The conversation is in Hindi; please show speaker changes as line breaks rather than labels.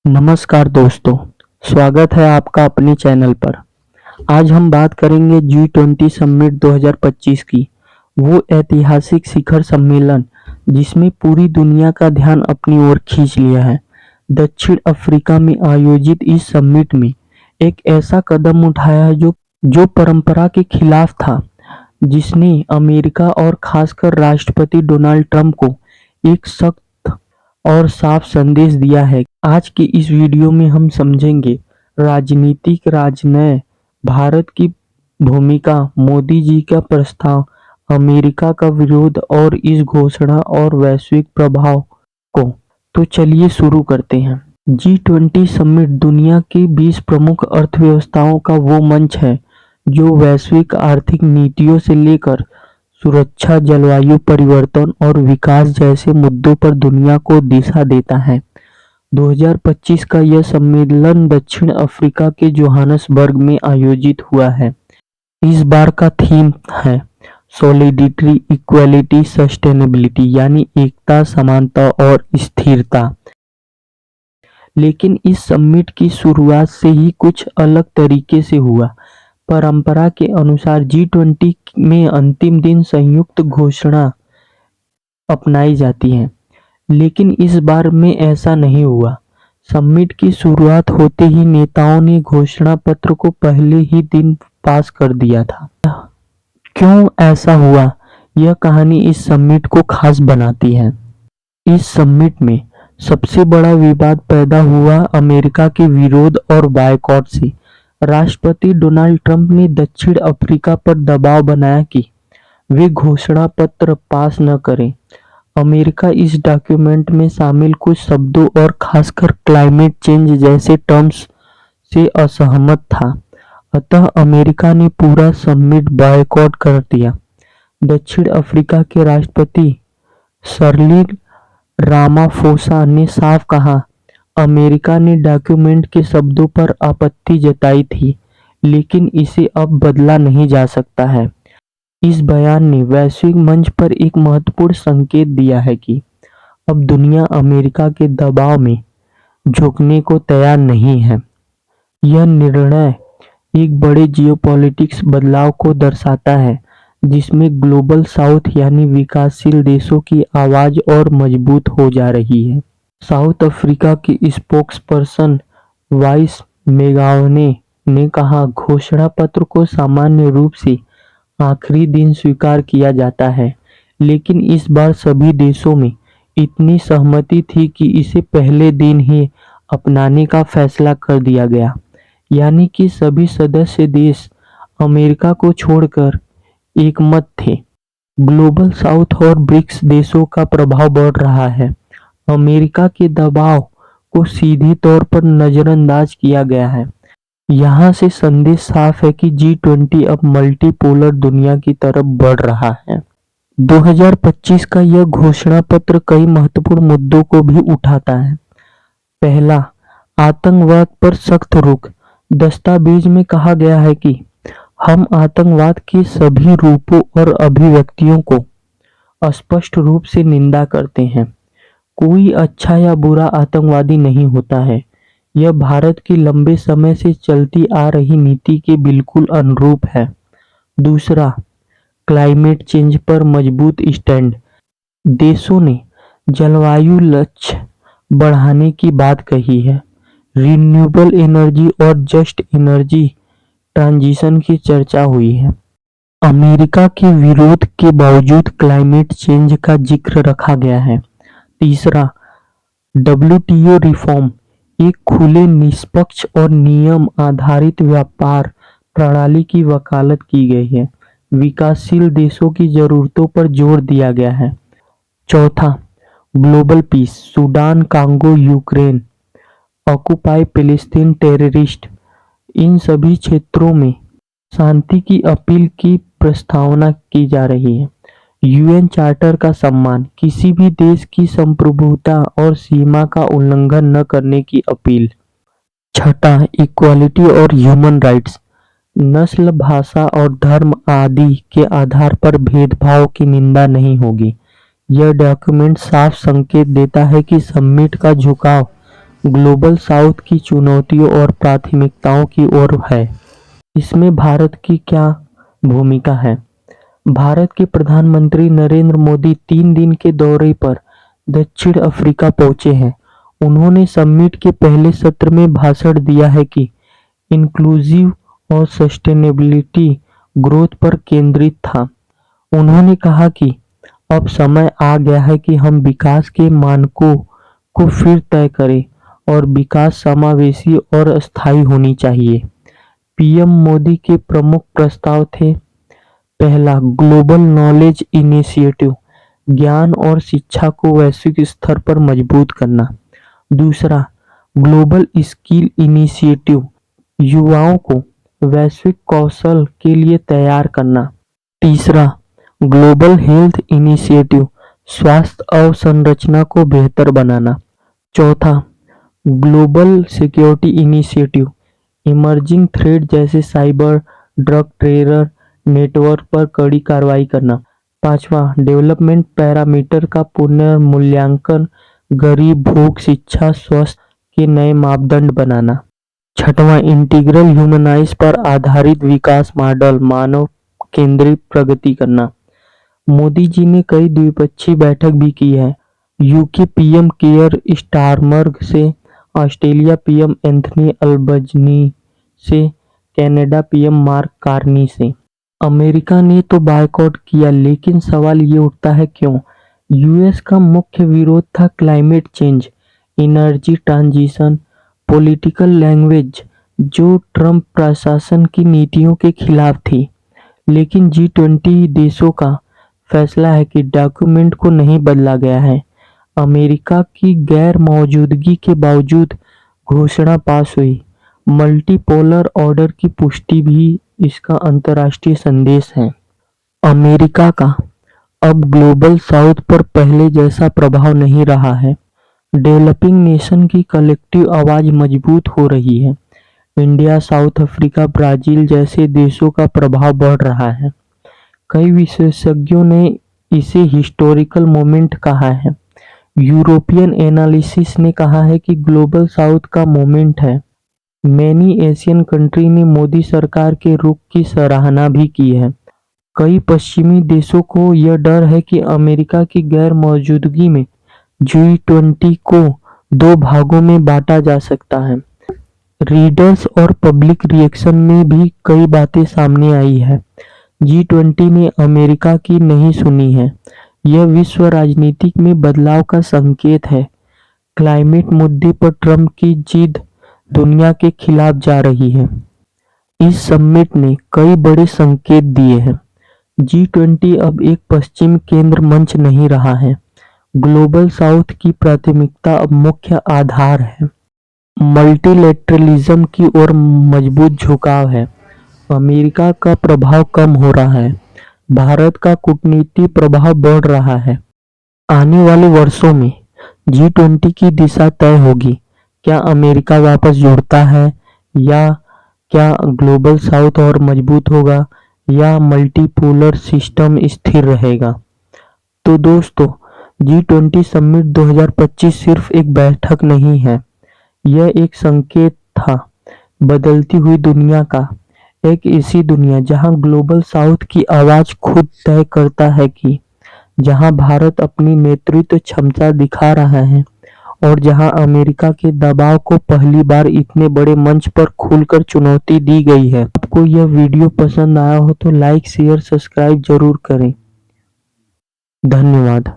नमस्कार दोस्तों, स्वागत है आपका अपने चैनल पर। आज हम बात करेंगे G20 समिट 2025 की। वो ऐतिहासिक शिखर सम्मेलन जिसमें पूरी दुनिया का ध्यान अपनी ओर खींच लिया है। दक्षिण अफ्रीका में आयोजित इस समिट में एक ऐसा कदम उठाया है जो परंपरा के खिलाफ था, जिसने अमेरिका और खासकर राष्ट्रपति डोनाल्ड ट्रंप को एक सख्त और साफ संदेश दिया है। आज की इस वीडियो में हम समझेंगे राजनीतिक राजनय, भारत की भूमिका, मोदी जी का प्रस्ताव, अमेरिका का विरोध और इस घोषणा और वैश्विक प्रभाव को। तो चलिए शुरू करते हैं। G20 समिट दुनिया की 20 प्रमुख अर्थव्यवस्थाओं का वो मंच है जो वैश्विक आर्थिक नीतियों से लेकर सुरक्षा, जलवायु परिवर्तन और विकास जैसे मुद्दों पर दुनिया को दिशा देता है। 2025 का यह सम्मेलन दक्षिण अफ्रीका के जोहान्सबर्ग में आयोजित हुआ है। इस बार का थीम है सॉलिडिटी, इक्वालिटी, सस्टेनेबिलिटी, यानी एकता, समानता और स्थिरता। लेकिन इस समिट की शुरुआत से ही कुछ अलग तरीके से हुआ। परंपरा के अनुसार G20 में अंतिम दिन संयुक्त घोषणा अपनाई जाती है, लेकिन इस बार में ऐसा नहीं हुआ। समिट की शुरुआत होते ही नेताओं ने घोषणा पत्र को पहले ही दिन पास कर दिया था। क्यों ऐसा हुआ, यह कहानी इस समिट को खास बनाती है। इस समिट में सबसे बड़ा विवाद पैदा हुआ अमेरिका के विरोध और बायकॉट से। राष्ट्रपति डोनाल्ड ट्रंप ने दक्षिण अफ्रीका पर दबाव बनाया कि वे घोषणा पत्र पास न करें। अमेरिका इस डॉक्यूमेंट में शामिल कुछ शब्दों और खासकर क्लाइमेट चेंज जैसे टर्म्स से असहमत था। अतः अमेरिका ने पूरा समिट बॉयकॉट कर दिया। दक्षिण अफ्रीका के राष्ट्रपति सिरिल रामाफोसा ने साफ कहा, अमेरिका ने डॉक्यूमेंट के शब्दों पर आपत्ति जताई थी, लेकिन इसे अब बदला नहीं जा सकता है। इस बयान ने वैश्विक मंच पर एक महत्वपूर्ण संकेत दिया है कि अब दुनिया अमेरिका के दबाव में झुकने को तैयार नहीं है। यह निर्णय एक बड़े जियोपॉलिटिक्स बदलाव को दर्शाता है, जिसमें ग्लोबल साउथ यानी विकासशील देशों की आवाज और मजबूत हो जा रही है। साउथ अफ्रीका के स्पोक्सपर्सन वाइस मेगावने ने कहा, घोषणा पत्र को सामान्य रूप से आखिरी दिन स्वीकार किया जाता है, लेकिन इस बार सभी देशों में इतनी सहमति थी कि इसे पहले दिन ही अपनाने का फैसला कर दिया गया। यानी कि सभी सदस्य देश अमेरिका को छोड़कर एकमत थे। ग्लोबल साउथ और ब्रिक्स देशों का प्रभाव बढ़ रहा है। अमेरिका के दबाव को सीधे तौर पर नजरअंदाज किया गया है। यहाँ से संदेश साफ है कि G20 अब मल्टीपोलर दुनिया की तरफ बढ़ रहा है। 2025 का यह घोषणा पत्र कई महत्वपूर्ण मुद्दों को भी उठाता है। पहला, आतंकवाद पर सख्त रुख। दस्तावेज में कहा गया है कि हम आतंकवाद के सभी रूपों और अभिव्यक्तियों को स्पष्ट रूप से निंदा करते हैं। कोई अच्छा या बुरा आतंकवादी नहीं होता है। यह भारत की लंबे समय से चलती आ रही नीति के बिल्कुल अनुरूप है। दूसरा, क्लाइमेट चेंज पर मजबूत स्टैंड। देशों ने जलवायु लक्ष्य बढ़ाने की बात कही है। रिन्यूएबल एनर्जी और जस्ट एनर्जी ट्रांजिशन की चर्चा हुई है। अमेरिका के विरोध के बावजूद क्लाइमेट चेंज का जिक्र रखा गया है। तीसरा, WTO रिफॉर्म। एक खुले, निष्पक्ष और नियम आधारित व्यापार प्रणाली की वकालत की गई है। विकासशील देशों की जरूरतों पर जोर दिया गया है। चौथा, global peace. Sudan, Congo, Ukraine, occupy Palestine, terrorist, इन सभी क्षेत्रों में शांति की अपील की प्रस्तावना की जा रही है। UN चार्टर का सम्मान, किसी भी देश की संप्रभुता और सीमा का उल्लंघन न करने की अपील। छठा, इक्वालिटी और ह्यूमन राइट्स। नस्ल, भाषा और धर्म आदि के आधार पर भेदभाव की निंदा नहीं होगी। यह डॉक्यूमेंट साफ संकेत देता है कि समिट का झुकाव ग्लोबल साउथ की चुनौतियों और प्राथमिकताओं की ओर है। इसमें भारत की क्या भूमिका है? भारत के प्रधानमंत्री नरेंद्र मोदी 3 दिन के दौरे पर दक्षिण अफ्रीका पहुंचे हैं। उन्होंने समिट के पहले सत्र में भाषण दिया है कि इंक्लूसिव और सस्टेनेबिलिटी ग्रोथ पर केंद्रित था। उन्होंने कहा कि अब समय आ गया है कि हम विकास के मानकों को फिर तय करें और विकास समावेशी और स्थायी होनी चाहिए। पीएम मोदी के प्रमुख प्रस्ताव थे: पहला, ग्लोबल नॉलेज इनिशिएटिव, ज्ञान और शिक्षा को वैश्विक स्तर पर मजबूत करना। दूसरा, ग्लोबल स्किल इनिशिएटिव, युवाओं को वैश्विक कौशल के लिए तैयार करना। तीसरा, ग्लोबल हेल्थ इनिशिएटिव, स्वास्थ्य अवसंरचना को बेहतर बनाना। चौथा, global security initiative, emerging threat जैसे साइबर, ड्रग टेरर नेटवर्क पर कड़ी कार्रवाई करना। पांचवा, डेवलपमेंट पैरामीटर का पुनर्मूल्यांकन, गरीब, भूख, शिक्षा, स्वास्थ्य के नए मापदंड बनाना। छठवां, इंटीग्रल ह्यूमनाइज पर आधारित विकास मॉडल, मानव केंद्रित प्रगति करना। मोदी जी ने कई द्विपक्षीय बैठक भी की है। यूके पीएम केयर स्टारमर से, ऑस्ट्रेलिया पीएम एंथनी अल्बनीज़ से, कनाडा पीएम मार्क कार्नी से। अमेरिका ने तो बायकॉट किया, लेकिन सवाल ये उठता है क्यों? यूएस का मुख्य विरोध था climate change, energy transition, political language, जो ट्रंप प्रशासन की नीतियों के खिलाफ थी। लेकिन G20 देशों का फैसला है कि डॉक्यूमेंट को नहीं बदला गया है। अमेरिका की गैर मौजूदगी के बावजूद घोषणा पास हुई। मल्टीपोलर ऑर्डर की पुष्टि भी इसका अंतर्राष्ट्रीय संदेश है। अमेरिका का अब ग्लोबल साउथ पर पहले जैसा प्रभाव नहीं रहा है। डेवलपिंग नेशन की कलेक्टिव आवाज मजबूत हो रही है। इंडिया, साउथ अफ्रीका, ब्राजील जैसे देशों का प्रभाव बढ़ रहा है। कई विशेषज्ञों ने इसे हिस्टोरिकल मोमेंट कहा है। यूरोपियन एनालिसिस ने कहा है कि ग्लोबल साउथ का मोमेंट है। मैनी एशियन कंट्री ने मोदी सरकार के रुख की सराहना भी की है। कई पश्चिमी देशों को यह डर है कि अमेरिका की गैर मौजूदगी में G20 को 2 भागों में बांटा जा सकता है। रीडर्स और पब्लिक रिएक्शन में भी कई बातें सामने आई है। G20 ने अमेरिका की नहीं सुनी है। यह विश्व राजनीति में बदलाव का संकेत है। क्लाइमेट मुद्दे पर ट्रंप की जिद दुनिया के खिलाफ जा रही है। इस समिट ने कई बड़े संकेत दिए हैं। G20 अब एक पश्चिम केंद्र मंच नहीं रहा है। ग्लोबल साउथ की प्राथमिकता अब मुख्य आधार है। मल्टीलेटरलिज्म की ओर मजबूत झुकाव है। अमेरिका का प्रभाव कम हो रहा है। भारत का कूटनीतिक प्रभाव बढ़ रहा है। आने वाले वर्षों में G20 की दिशा तय होगी। क्या अमेरिका वापस जुड़ता है, या क्या ग्लोबल साउथ और मजबूत होगा, या मल्टीपोलर सिस्टम स्थिर रहेगा? तो दोस्तों, G20 समिट 2025 सिर्फ एक बैठक नहीं है, यह एक संकेत था बदलती हुई दुनिया का। एक ऐसी दुनिया जहां ग्लोबल साउथ की आवाज खुद तय करता है कि जहां भारत अपनी नेतृत्व क्षमता दिखा रहा है, और जहां अमेरिका के दबाव को पहली बार इतने बड़े मंच पर खुलकर चुनौती दी गई है। आपको यह वीडियो पसंद आया हो तो लाइक, शेयर, सब्सक्राइब जरूर करें। धन्यवाद।